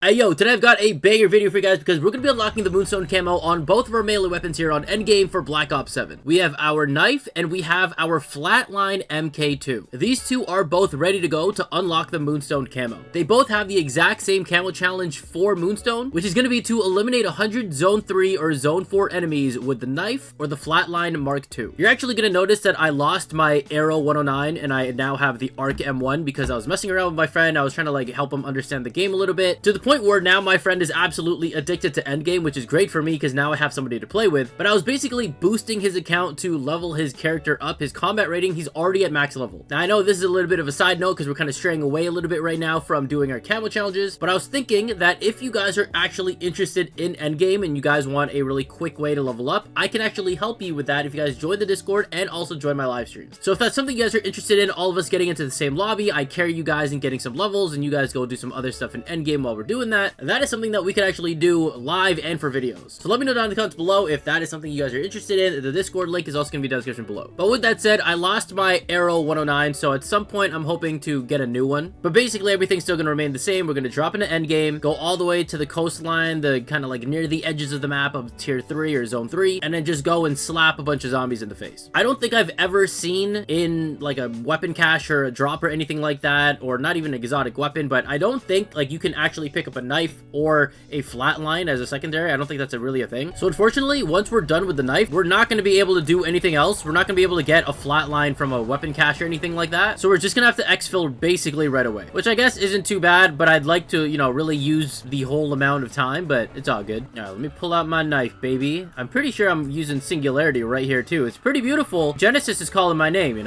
Hey yo, today I've got a banger video for you guys because we're going to be unlocking the Moonstone Camo on both of our melee weapons here on Endgame for Black Ops 7. We have our knife and we have our flatline MK2. These two are both ready to go to unlock the Moonstone Camo. They both have the exact same camo challenge for Moonstone, which is going to be to eliminate 100 Zone 3 or Zone 4 enemies with the knife or the flatline Mark II. You're actually going to notice that I lost my Arrow 109 and I now have the Arc M1 because I was messing around with my friend. I was trying to help him understand the game a little bit, to the point where now my friend is absolutely addicted to Endgame, which is great for me because now I have somebody to play with. But I was basically boosting his account to level his character up. His combat rating, he's already at max level. Now I know this is a little bit of a side note because we're kind of straying away a little bit right now from doing our camo challenges, but I was thinking that if you guys are actually interested in Endgame and you guys want a really quick way to level up, I can actually help you with that if you guys join the Discord and also join my live streams. So if that's something you guys are interested in, all of us getting into the same lobby, I carry you guys and getting some levels and you guys go do some other stuff in Endgame while we're doing that. That is something that we could actually do live and for videos. So let me know down in the comments below if that is something you guys are interested in. The Discord link is also going to be down in the description below. But with that said, I lost my Arrow 109, so at some point I'm hoping to get a new one. But basically everything's still going to remain the same. We're going to drop into Endgame, go all the way to the coastline, the kind of near the edges of the map of Tier 3 or Zone 3, and then just go and slap a bunch of zombies in the face. I don't think I've ever seen in a weapon cache or a drop or anything like that, or not even an exotic weapon, but I don't think you can actually pick up a knife or a flatline as a secondary. I don't think that's really a thing. So unfortunately, once we're done with the knife, we're not going to be able to do anything else. We're not going to be able to get a flatline from a weapon cache or anything like that. So we're just going to have to exfil basically right away, which I guess isn't too bad, but I'd like to, really use the whole amount of time, but it's all good. All right, let me pull out my knife, baby. I'm pretty sure I'm using Singularity right here too. It's pretty beautiful. Genesis is calling my name,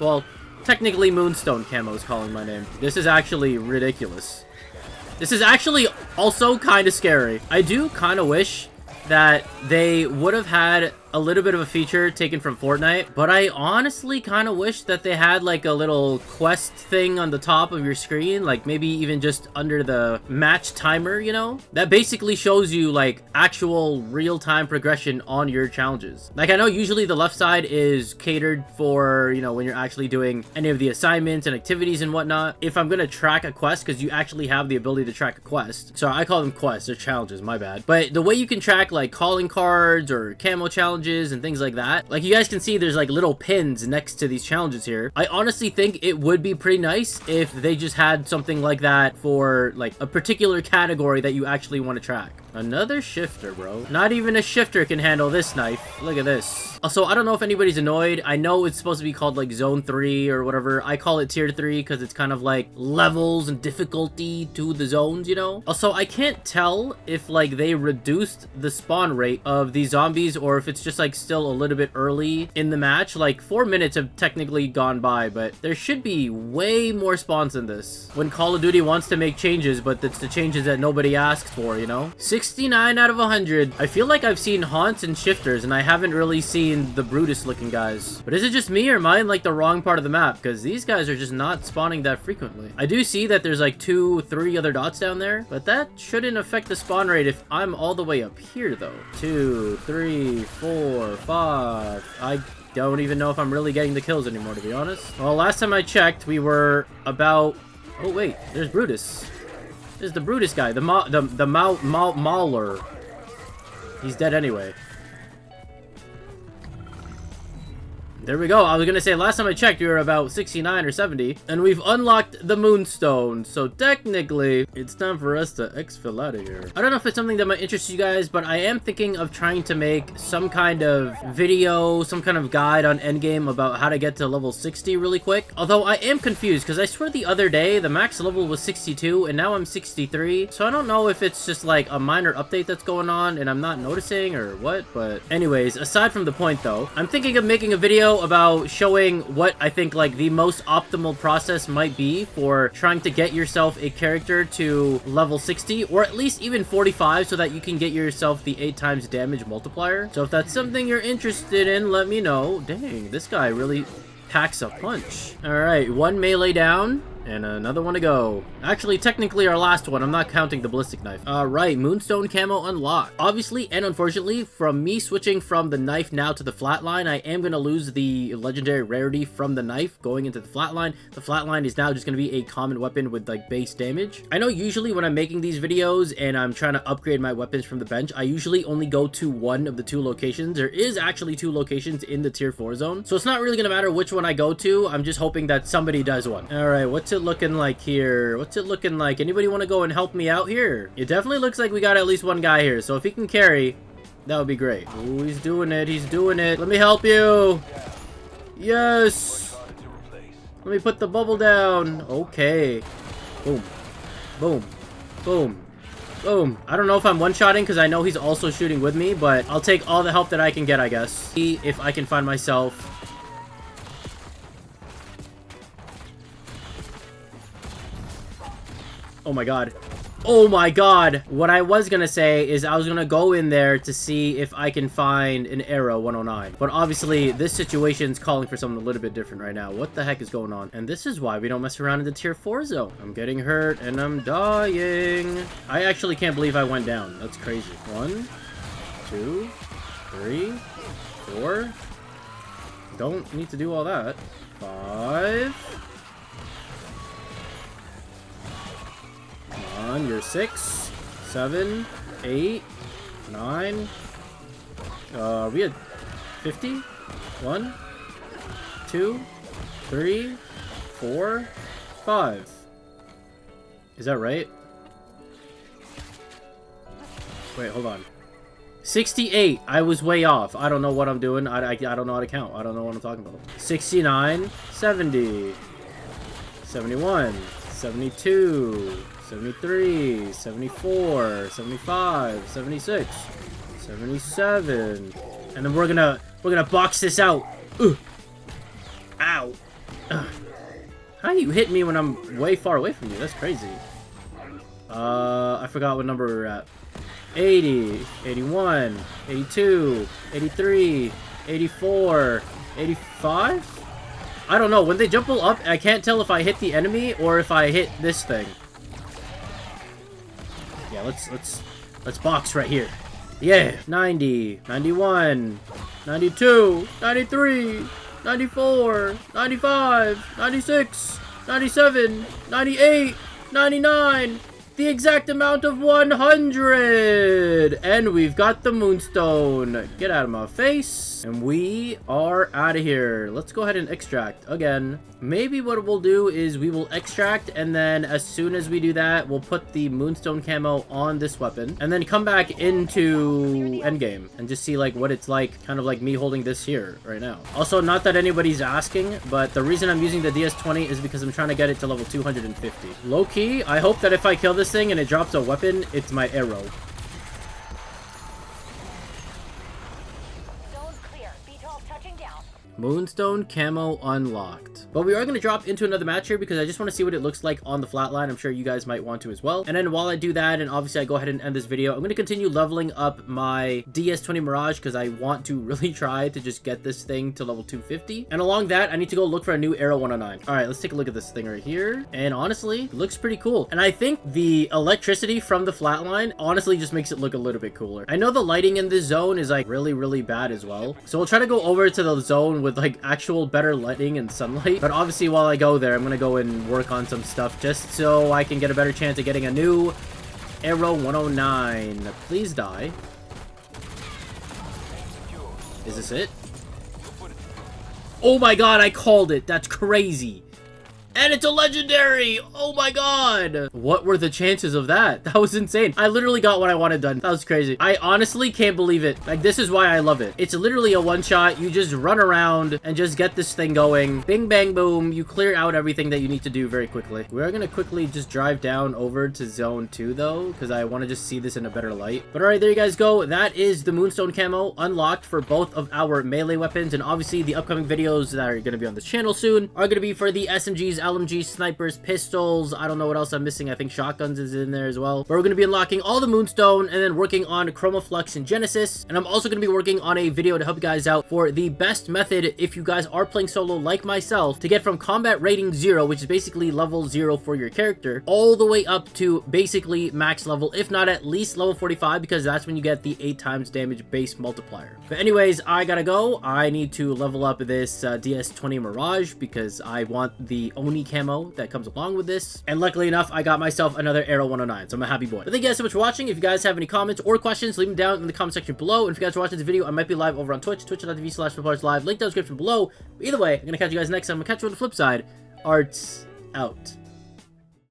Well, technically Moonstone Camo is calling my name. This is actually ridiculous. This is actually also kind of scary. I do kind of wish that they would have had a little bit of a feature taken from Fortnite, but I honestly kind of wish that they had a little quest thing on the top of your screen, maybe even just under the match timer, that basically shows you actual real-time progression on your challenges. I know usually the left side is catered for, when you're actually doing any of the assignments and activities and whatnot. If I'm gonna track a quest, because you actually have the ability to track a quest. So I call them quests, they're challenges, my bad. But the way you can track calling cards or camo challenges and things like that, you guys can see there's little pins next to these challenges here. I honestly think it would be pretty nice if they just had something like that for a particular category that you actually want to track. Another shifter, bro. Not even a shifter can handle this knife. Look at this. Also, I don't know if anybody's annoyed. I know it's supposed to be called Zone 3 or whatever. I call it Tier 3 because it's kind of levels and difficulty to the zones, Also, I can't tell if they reduced the spawn rate of these zombies or if it's just still a little bit early in the match. 4 minutes have technically gone by, but there should be way more spawns than this. When Call of Duty wants to make changes, but it's the changes that nobody asks for, 69 out of 100. I feel like I've seen haunts and shifters and I haven't really seen the Brutus looking guys. But is it just me or am I in the wrong part of the map? Because these guys are just not spawning that frequently. I do see that there's 2, 3 other dots down there, but that shouldn't affect the spawn rate if I'm all the way up here though. 2, 3, 4, 5. I don't even know if I'm really getting the kills anymore, to be honest. Well, last time I checked, we were about... Oh wait, there's Brutus. This is the Brutus guy, the Mauler. He's dead anyway. There we go. I was gonna say, last time I checked, we were about 69 or 70, and we've unlocked the Moonstone, so technically, it's time for us to exfil out of here. I don't know if it's something that might interest you guys, but I am thinking of trying to make some kind of video, some kind of guide on Endgame about how to get to level 60 really quick. Although I am confused, because I swear the other day, the max level was 62, and now I'm 63, so I don't know if it's just a minor update that's going on, and I'm not noticing, or what, but anyways, aside from the point though, I'm thinking of making a video about showing what I think the most optimal process might be for trying to get yourself a character to level 60 or at least even 45 so that you can get yourself the 8 times damage multiplier. So if that's something you're interested in, let me know. Dang, this guy really packs a punch. All right, 1 melee down. And another one to go. Actually, technically our last one. I'm not counting the ballistic knife. Alright, Moonstone Camo unlocked. Obviously, and unfortunately, from me switching from the knife now to the flatline, I am going to lose the legendary rarity from the knife going into the flatline. The flatline is now just going to be a common weapon with like base damage. I know usually when I'm making these videos and I'm trying to upgrade my weapons from the bench, I usually only go to one of the two locations. There is actually two locations in the tier 4 zone, so it's not really going to matter which one I go to. I'm just hoping that somebody does one. Alright, what's it looking like here? What's it looking like? Anybody want to go and help me out here? It definitely looks like we got at least one guy here, so if he can carry, that would be great. Ooh, he's doing it. He's doing it. Let me help you. Yes. Let me put the bubble down. Okay. Boom. Boom. Boom. Boom. I don't know if I'm one-shotting because I know he's also shooting with me, but I'll take all the help that I can get, I guess. See if I can find myself. Oh my god. Oh my god. What I was gonna say is I was gonna go in there to see if I can find an arrow 109. But obviously, this situation's calling for something a little bit different right now. What the heck is going on? And this is why we don't mess around in the tier 4 zone. I'm getting hurt and I'm dying. I actually can't believe I went down. That's crazy. 1, 2, 3, 4. Don't need to do all that. 5. Come on, you're 6, 7, 8, 9. Are we at 50? 1, 2, 3, 4, 5. Is that right? Wait, hold on. 68. I was way off. I don't know what I'm doing. I don't know how to count. I don't know what I'm talking about. 69, 70, 71, 72, 73, 74, 75, 76, 77. And then we're gonna box this out. Ugh. Ow. Ugh. How do you hit me when I'm way far away from you? That's crazy. I forgot what number we're at. 80, 81, 82, 83, 84, 85? I don't know. When they jump up, I can't tell if I hit the enemy or if I hit this thing. Yeah, let's box right here. Yeah, 90, 91, 92, 93, 94, 95, 96, 97, 98, 99. The exact amount of 100! And we've got the Moonstone. Get out of my face. And we are out of here. Let's go ahead and extract again. Maybe what we'll do is we will extract, and then as soon as we do that, we'll put the Moonstone Camo on this weapon, and then come back into endgame and just see like what it's like, kind of like me holding this here right now. Also, not that anybody's asking, but the reason I'm using the DS20 is because I'm trying to get it to level 250. Low-key, I hope that if I kill this thing and it drops a weapon, it's my arrow. Moonstone Camo unlocked. But we are going to drop into another match here because I just want to see what it looks like on the flatline. I'm sure you guys might want to as well. And then while I do that, and obviously I go ahead and end this video, I'm going to continue leveling up my DS20 Mirage because I want to really try to just get this thing to level 250. And along that, I need to go look for a new Arrow 109. All right, let's take a look at this thing right here. And honestly, it looks pretty cool. And I think the electricity from the flatline honestly just makes it look a little bit cooler. I know the lighting in this zone is like really, really bad as well. So we'll try to go over to the zone with like actual better lighting and sunlight. But obviously while I go there, I'm gonna go and work on some stuff just so I can get a better chance of getting a new Arrow 109. Please die. Is this it? Oh my god, I called it. That's crazy. And it's a legendary! Oh my god! What were the chances of that? That was insane. I literally got what I wanted done. That was crazy. I honestly can't believe it. Like, this is why I love it. It's literally a one-shot. You just run around and just get this thing going. Bing, bang, boom. You clear out everything that you need to do very quickly. We're gonna quickly just drive down over to Zone 2, though, because I want to just see this in a better light. But alright, there you guys go. That is the Moonstone Camo unlocked for both of our melee weapons. And obviously, the upcoming videos that are going to be on this channel soon are going to be for the SMGs LMGs, snipers, pistols. I don't know what else I'm missing. I think shotguns is in there as well. But we're going to be unlocking all the Moonstone and then working on Chroma Flux and Genesis. And I'm also going to be working on a video to help you guys out for the best method if you guys are playing solo like myself to get from combat rating 0, which is basically level 0 for your character, all the way up to basically max level, if not at least level 45, because that's when you get the 8 times damage base multiplier. But anyways, I gotta go. I need to level up this DS20 Mirage because I want the Oni camo that comes along with this. And luckily enough, I got myself another Arrow 109, so I'm a happy boy. But thank you guys so much for watching. If you guys have any comments or questions, leave them down in the comment section below. And if you guys are watching this video, I might be live over on Twitch, twitch.tv/FlipArtz live. Link down in the description below. But either way, I'm gonna catch you guys next time. I'm gonna catch you on the flip side. Arts out.